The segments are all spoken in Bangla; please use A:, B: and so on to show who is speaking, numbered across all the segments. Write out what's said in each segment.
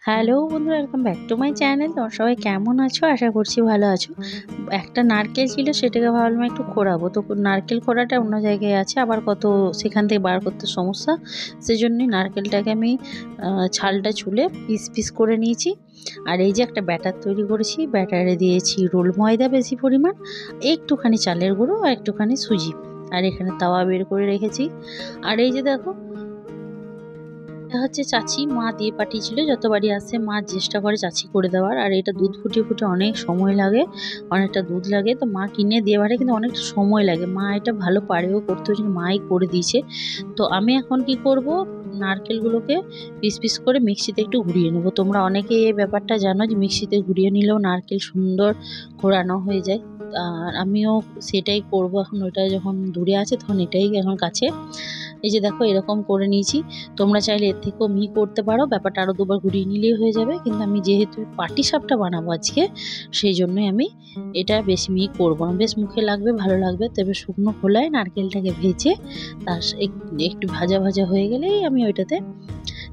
A: হ্যালো বন্ধুরা, welcome back to my channel. তোমরা সবাই কেমন আছো? আশা করছি ভালো আছো। একটা নারকেল ছিল, সেটাকে ভাবলাম একটু খোঁড়াবো, তো নারকেল খোঁড়াটা অন্য জায়গায় আছে, আবার কত সেখান থেকে বার করতে সমস্যা। সেজন্যই নারকেলটাকে আমি ছালটা ছুলে পিস পিস করে নিয়েছি। আর এই যে একটা ব্যাটার তৈরি করেছি, ব্যাটারে দিয়েছি রোল ময়দা বেশি পরিমাণ, একটুখানি চালের গুঁড়ো আর একটুখানি সুজি, আর এখানে তাওয়া বের করে রেখেছি। আর এই যে দেখো, এটা হচ্ছে চাচি, মা দিয়ে পাঠিয়েছিল, যতবারই আসে মা চেষ্টা করে চাচি করে দেওয়ার। আর এটা দুধ ফুটিয়ে ফুটে অনেক সময় লাগে, অনেকটা দুধ লাগে, তো মা কিনে দিয়ে পাঠায়, কিন্তু অনেকটা সময় লাগে। মা এটা ভালো পারেও করতে, ওই জন্য মাই করে দিয়েছে। তো আমি এখন কি করব, নারকেলগুলোকে পিস পিস করে মিক্সিতে একটু ঘুরিয়ে নেবো। তোমরা অনেকে এই ব্যাপারটা জানো যে মিক্সিতে ঘুরিয়ে নিলেও নারকেল সুন্দর ঘোরানো হয়ে যায়। আর আমিও সেটাই করব এখন। ওইটা যখন দূরে আছে তখন এটাই এখন কাছে। এই যে দেখো, এরকম করে নিয়েছি। তোমরা চাইলে এর থেকেও মিহি করতে পারো, ব্যাপারটা আরও দুবার ঘুরিয়ে নিলেই হয়ে যাবে, কিন্তু আমি যেহেতু পাটিসাপটা বানাবো আজকে, সেই জন্যই আমি এটা বেশি মিহি করবো না। বেশ মুখে লাগবে, ভালো লাগবে। তবে শুকনো খোলায় নারকেলটাকে ভেজে তার একটু ভাজা ভাজা হয়ে গেলেই আমি ওইটাতে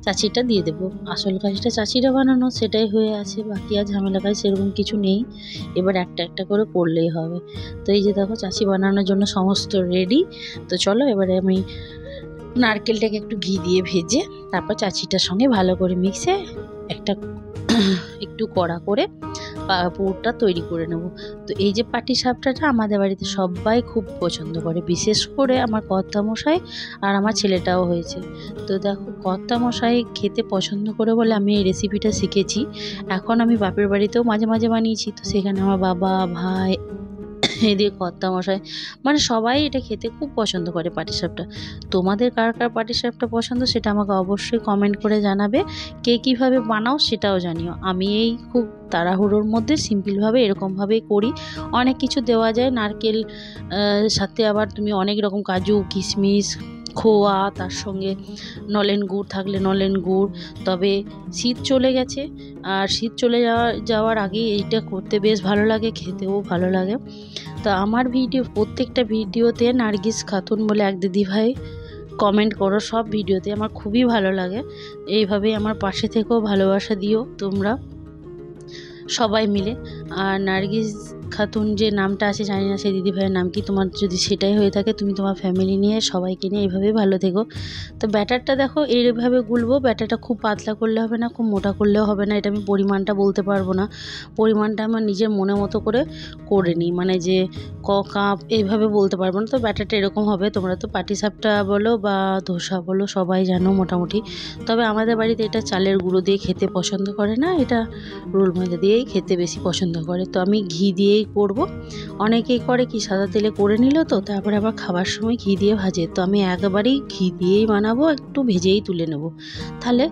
A: চাচিটা দিয়ে দেবো। আসল কাজটা চাচিটা বানানো, সেটাই হয়ে আছে, বাকি আর ঝামেলা কাজ সেরকম কিছু নেই। এবার একটা একটা করে করলেই হবে। তো এই যে দেখো, চাচি বানানোর জন্য সমস্ত রেডি। তো চলো, এবারে আমি নারকেলটাকে একটু ঘি দিয়ে ভেজে তারপর চাচিটার সঙ্গে ভালো করে মিক্সে একটা একটু কড়া করে পুরটা তৈরি করে নেব। তো এই যে পাটিসাপটাটা আমাদের বাড়িতে সবাই খুব পছন্দ করে, বিশেষ করে আমার কর্তামশাই আর আমার ছেলেটাও হয়েছে। তো দেখো, কর্তামশাই খেতে পছন্দ করে বলে আমি এই রেসিপিটা শিখেছি। এখন আমি বাপের বাড়িতেও মাঝে মাঝে বানিয়েছি, তো সেখানে আমার বাবা, ভাই, এদিকে কর্তামশাই, মানে সবাই এটা খেতে খুব পছন্দ করে পাটিসাপটা। তোমাদের কার কার পাটিসাপটা পছন্দ সেটা আমাকে অবশ্যই কমেন্ট করে জানাবে। কে কীভাবে বানাও সেটাও জানিও। আমি এই খুব তাড়াহুড়োর মধ্যে সিম্পলভাবে এরকমভাবেই করি। অনেক কিছু দেওয়া যায় নারকেল, সাথে আবার তুমি অনেক রকম কাজু, কিশমিশ, খোয়া, তার সঙ্গে নলেন গুড় থাকলে নলেন গুড়। তবে শীত চলে গেছে, আর শীত চলে যাওয়ার আগেই এইটা করতে বেশ ভালো লাগে, খেতেও ভালো লাগে। তো আমার প্রত্যেকটা ভিডিওতে নার্গিস খাতুন বলে এক দিদিভাই কমেন্ট করো, সব ভিডিওতে আমার খুবই ভালো লাগে। এইভাবেই আমার পাশে থেকেও ভালোবাসা দিও তোমরা সবাই মিলে। আর নার্গিস খাতুন যে নামটা আছে, জানি না সেই দিদিভাইয়ের নাম কি, তোমার যদি সেটাই হয়ে থাকে তুমি তোমার ফ্যামিলি নিয়ে সবাইকে নিয়ে এইভাবেই ভালো থেকো। তো ব্যাটারটা দেখো এইভাবে গুলবো। ব্যাটারটা খুব পাতলা করলে হবে না, খুব মোটা করলেও হবে না, এটা আমি পরিমাণটা বলতে পারবো না। পরিমাণটা আমার নিজের মনে মতো করে নিই, মানে যে কাপ এইভাবে বলতে পারবো না। তো ব্যাটারটা এরকম হবে। তোমরা তো পাটিসাপটা বলো বা ধোসা বলো সবাই জানো মোটামুটি। তবে আমাদের বাড়িতে এটা চালের গুঁড়ো দিয়ে খেতে পছন্দ করে না, এটা রোল ময়দা দিয়েই খেতে বেশি পছন্দ করে। তো আমি ঘি দিয়েই করব। অনেকেই করে কি সাদা তেলে করে নিল, তো তারপরে আবার খাবার সময় ঘি দিয়ে ভাজে। তো আমি একবারেই ঘি দিয়েই বানাবো, একটু ভেজেই তুলে নেব, তাহলে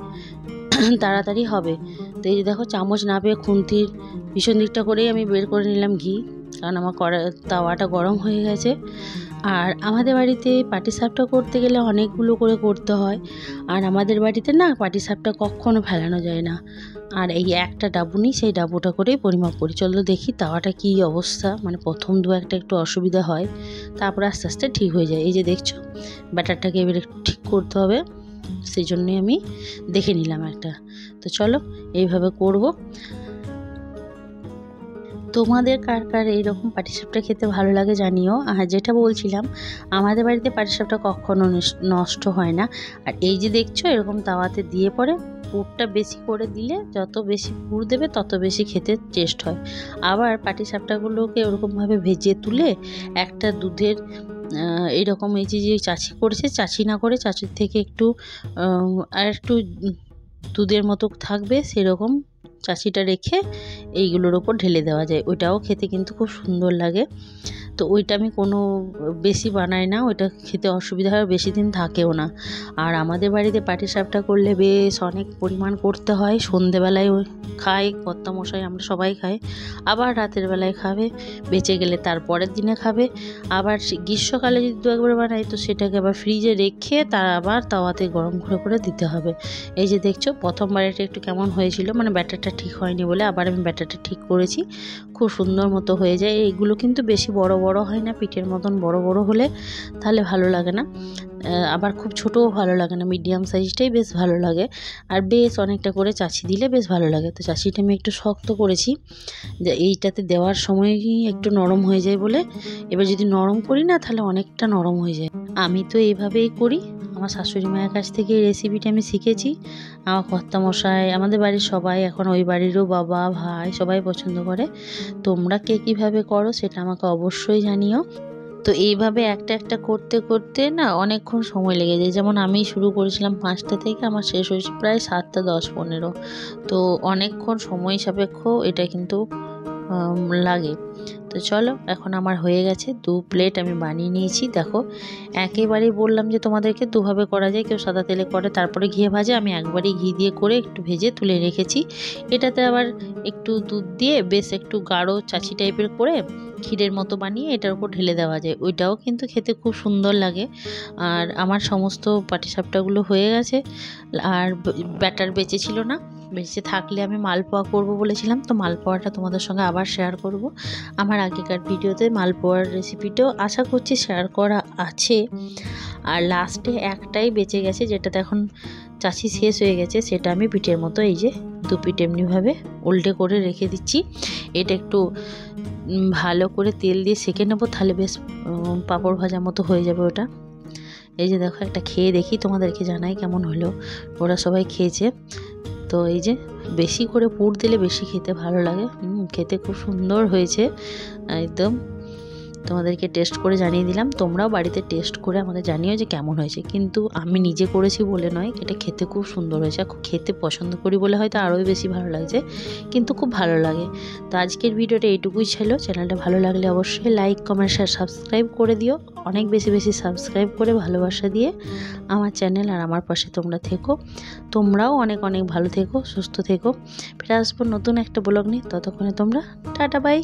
A: তাড়াতাড়ি হবে। তো এই যে দেখো, চামচ না পেয়ে খুন্তির ভীষণ দিকটা করেই আমি বের করে নিলাম ঘি, কারণ আমার তাওয়াটা গরম হয়ে গেছে। আর আমাদের বাড়িতে পাটিসাপটা করতে গেলে অনেকগুলো করে করতে হয়, আর আমাদের বাড়িতে না পাটিসাপটা কখনো ফেলানো যায় না। আর এই একটা ডাবু নিই, সেই ডাবুটা করেই পরিমাপ করি। চলো দেখি তাওয়াটা কী অবস্থা। মানে প্রথম একটা একটু অসুবিধা হয়, তারপর আস্তে আস্তে ঠিক হয়ে যায়। এই যে দেখছো, ব্যাটারটাকে এবার একটু ঠিক করতে হবে, সেই জন্যই আমি দেখে নিলাম একটা। তো চলো এইভাবে করব। তোমাদের কার কার এইরকম পাটিসাপটা খেতে ভালো লাগে জানিও। আর যেটা বলছিলাম, আমাদের বাড়িতে পাটিসাপটা কখনো নষ্ট হয় না। আর এই যে দেখছো, এরকম তাওয়াতে দিয়ে পরে পুরটা বেশি করে দিলে, যত বেশি পুর দেবে তত বেশি খেতে টেস্ট হয়। আবার পাটিসাপটাগুলোকে ওরকমভাবে ভেজে তুলে একটা দুধের এইরকম, এই যে চাচি করেছে, চাচি না করে চাচির থেকে একটু আর একটু দুধের মতো থাকবে, সেরকম চাচিটা রেখে এইগুলোর ওপর ঢেলে দেওয়া যায়। ওইটাও খেতে কিন্তু খুব সুন্দর লাগে। তো ওইটা আমি কোনো বেশি বানাই না, ওইটা খেতে অসুবিধা হয়, বেশি দিন থাকেও না। আর আমাদের বাড়িতে পাটিসাপটা করলে বেশ অনেক পরিমাণ করতে হয়। সন্ধেবেলায় খাই কর্তামশাই, আমরা সবাই খাই, আবার রাতের বেলায় খাবে, বেঁচে গেলে তার পরের দিনে খাবে। আবার গ্রীষ্মকালে যদি দু একবার বানাই, তো সেটাকে আবার ফ্রিজে রেখে তার আবার তাওয়াতে গরম করে দিতে হবে। এই যে দেখছো, প্রথমবার এটা একটু কেমন হয়েছিল, মানে ব্যাটারটা ঠিক হয়নি বলে আবার আমি ব্যাটারটা ঠিক করেছি, খুব সুন্দর মতো হয়ে যায়। এইগুলো কিন্তু বেশি বড় বড় হয় না, পিঠের মতন বড় বড় হলে তাহলে ভালো লাগে না, আবার খুব ছোটও ভালো লাগে না, মিডিয়াম সাইজটাই বেশ ভালো লাগে। আর বেশ অনেকটা করে চাষি দিলে বেশ ভালো লাগে। তো চাষিটা আমি একটু শক্ত করেছি, যে এইটাতে দেওয়ার সময়ই একটু নরম হয়ে যায় বলে, এবার যদি নরম করি না তাহলে অনেকটা নরম হয়ে যায়। আমি তো এইভাবেই করি, আমার শাশুড়ি মায়ের কাছ থেকে এই রেসিপিটা আমি শিখেছি। আমার কর্তামশাই, আমাদের বাড়ির সবাই, এখন ওই বাড়িরও বাবা ভাই সবাই পছন্দ করে। তোমরা কে কীভাবে করো সেটা আমাকে অবশ্যই জানিও। তো এইভাবে একটা একটা করতে করতে না অনেকক্ষণ সময় লেগে যায়। যেমন আমি শুরু করেছিলাম 5টা থেকে, আমার শেষ হয়েছে প্রায় 7টা 10-15। তো অনেকক্ষণ সময় সাপেক্ষ এটা কিন্তু লাগে। তো চলো, এখন আমার হয়ে গেছে 2 প্লেট আমি বানিয়ে নিয়েছি। দেখো, একেবারেই বললাম যে তোমাদেরকে দুভাবে করা যায়, কেউ সাদা তেলে করে তারপরে ঘিয়ে ভাজে, আমি একবারেই ঘি দিয়ে করে একটু ভেজে তুলে রেখেছি। এটাতে আবার একটু দুধ দিয়ে বেশ একটু গাঢ় চাচি টাইপের করে ক্ষীরের মতো বানিয়ে এটার উপর ঢেলে দেওয়া যায়, ওইটাও কিন্তু খেতে খুব সুন্দর লাগে। আর আমার সমস্ত পাটিসাপটাগুলো হয়ে গেছে, আর ব্যাটার বেঁচে ছিল না, বেঁচে থাকলে আমি মালপোয়া করব বলেছিলাম। তো মালপোয়াটা তোমাদের সঙ্গে আবার শেয়ার করব। আমার আগেকার ভিডিওতে মালপোয়ার রেসিপিটাও আশা করছি শেয়ার করা আছে। আর লাস্টে একটাই বেঁচে গেছে, যেটাতে এখন চাষি শেষ হয়ে গেছে, সেটা আমি পিঠের মতো এই যে 2 পিঠ এমনিভাবে উল্টে করে রেখে দিচ্ছি। এটা একটু ভালো করে তেল দিয়ে সেঁকে নেবো, তাহলে বেশ পাঁপড় ভাজা মতো হয়ে যাবে ওটা। এই যে দেখো, একটা খেয়ে দেখি, তোমাদেরকে জানাই কেমন হলো। ওরা সবাই খেয়েছে। তো এই যে বেশি করে পুর দিলে বেশি খেতে ভালো লাগে, খেতে খুব সুন্দর হয়েছে একদম। তোমাদেরকে টেস্ট করে জানিয়ে দিলাম, তোমরাও বাড়িতে টেস্ট করে আমাকে জানিও যে কেমন হয়েছে। কিন্তু আমি নিজে করেছি বলে নয়, এটা খেতে খুব সুন্দর হয়েছে। খুব খেতে পছন্দ করি বলে হয়তো আরোই বেশি ভালো লাগছে, কিন্তু খুব ভালো লাগে। তো আজকের ভিডিওটা এইটুকুই ছিল। চ্যানেলটা ভালো লাগলে অবশ্যই লাইক কমেন্ট শেয়ার সাবস্ক্রাইব করে দিও। অনেক বেশি বেশি সাবস্ক্রাইব করে ভালোবাসা দিয়ে আমার চ্যানেল আর আমার পাশে তোমরা থেকো। তোমরাও অনেক অনেক ভালো থেকো, সুস্থ থেকো। ফিরে আসবো নতুন একটা ব্লগ নিয়ে, ততক্ষণে তোমরা টাটা বাই।